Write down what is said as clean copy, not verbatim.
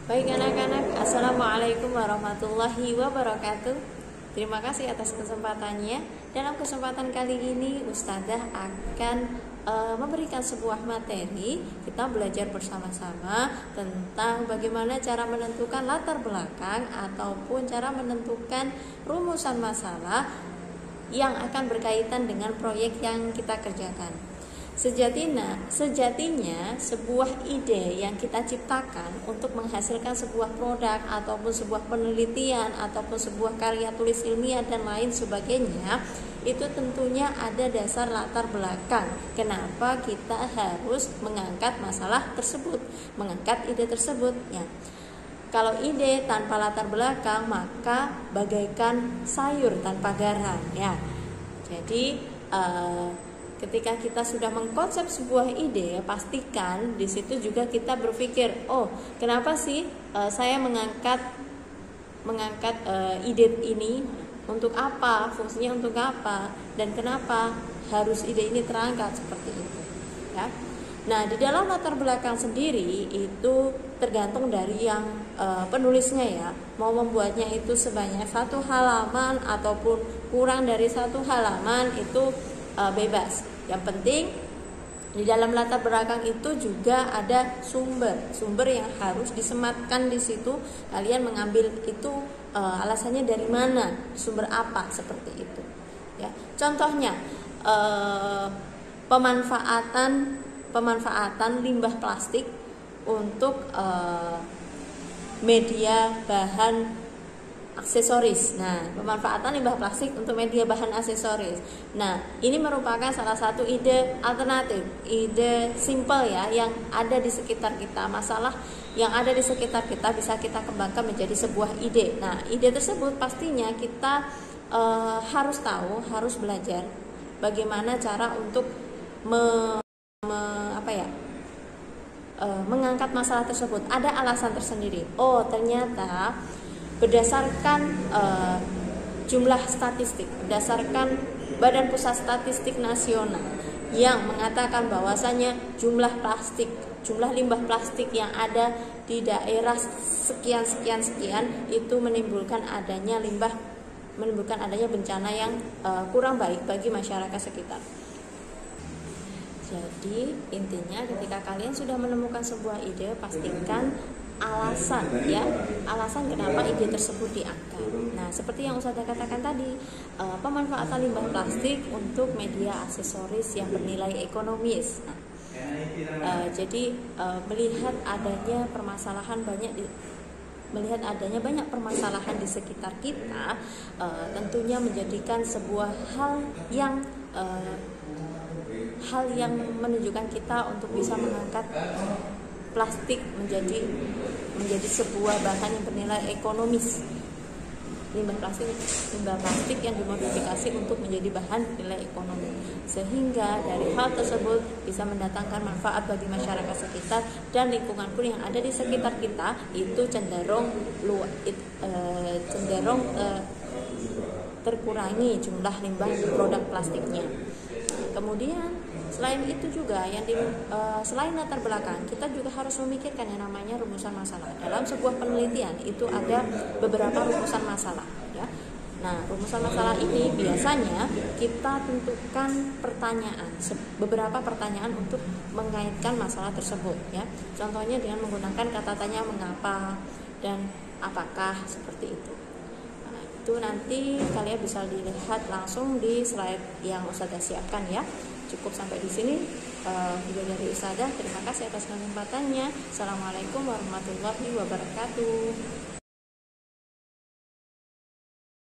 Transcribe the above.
Baik anak-anak, Assalamualaikum warahmatullahi wabarakatuh. Terima kasih atas kesempatannya. Dalam kesempatan kali ini Ustazah akan memberikan sebuah materi. Kita belajar bersama-sama tentang bagaimana cara menentukan latar belakang ataupun cara menentukan rumusan masalah yang akan berkaitan dengan proyek yang kita kerjakan. Sejatinya sebuah ide yang kita ciptakan untuk menghasilkan sebuah produk ataupun sebuah penelitian ataupun sebuah karya tulis ilmiah dan lain sebagainya, itu tentunya ada dasar latar belakang. Kenapa kita harus mengangkat masalah tersebut, mengangkat ide tersebut ya. Kalau ide tanpa latar belakang maka bagaikan sayur tanpa garam ya. Jadi ketika kita sudah mengkonsep sebuah ide, pastikan di situ juga kita berpikir, oh kenapa sih saya mengangkat ide ini, untuk apa, fungsinya untuk apa, dan kenapa harus ide ini terangkat seperti itu ya. Nah, di dalam latar belakang sendiri itu tergantung dari yang penulisnya ya, mau membuatnya itu sebanyak 1 halaman ataupun kurang dari 1 halaman itu bebas. Yang penting di dalam latar belakang itu juga ada sumber yang harus disematkan di situ. Kalian mengambil itu alasannya dari mana, sumber apa, seperti itu ya. Contohnya pemanfaatan limbah plastik untuk media bahan aksesoris. Nah, pemanfaatan limbah plastik untuk media bahan aksesoris. Nah, ini merupakan salah satu ide alternatif, ide simple ya, yang ada di sekitar kita. Masalah yang ada di sekitar kita bisa kita kembangkan menjadi sebuah ide. Nah, ide tersebut pastinya kita harus tahu, harus belajar bagaimana cara untuk mengangkat masalah tersebut. Ada alasan tersendiri. Oh, ternyata berdasarkan jumlah statistik, berdasarkan Badan Pusat Statistik Nasional yang mengatakan bahwasanya jumlah limbah plastik yang ada di daerah sekian itu menimbulkan adanya bencana yang kurang baik bagi masyarakat sekitar. Jadi intinya ketika kalian sudah menemukan sebuah ide, pastikan alasan kenapa ide tersebut diangkat. Nah, seperti yang Ustazah katakan tadi, pemanfaatan limbah plastik untuk media aksesoris yang bernilai ekonomis. Jadi melihat adanya banyak permasalahan di sekitar kita, tentunya menjadikan sebuah hal yang menunjukkan kita untuk bisa mengangkat plastik menjadi sebuah bahan yang bernilai ekonomis. Limbah plastik yang dimodifikasi untuk menjadi bahan nilai ekonomi, sehingga dari hal tersebut bisa mendatangkan manfaat bagi masyarakat sekitar dan lingkungan pun yang ada di sekitar kita itu cenderung terkurangi jumlah limbah produk plastiknya. Kemudian selain itu juga selain latar belakang, kita juga harus memikirkan yang namanya rumusan masalah. Dalam sebuah penelitian itu ada beberapa rumusan masalah ya. Nah, rumusan masalah ini biasanya kita tentukan beberapa pertanyaan untuk mengaitkan masalah tersebut ya. Contohnya dengan menggunakan kata tanya mengapa dan apakah, seperti itu. Nah, itu nanti kalian bisa dilihat langsung di slide yang Ustazah siapkan ya. Cukup sampai di sini video dari Ustazah. Terima kasih atas kesempatannya. Assalamualaikum warahmatullahi wabarakatuh.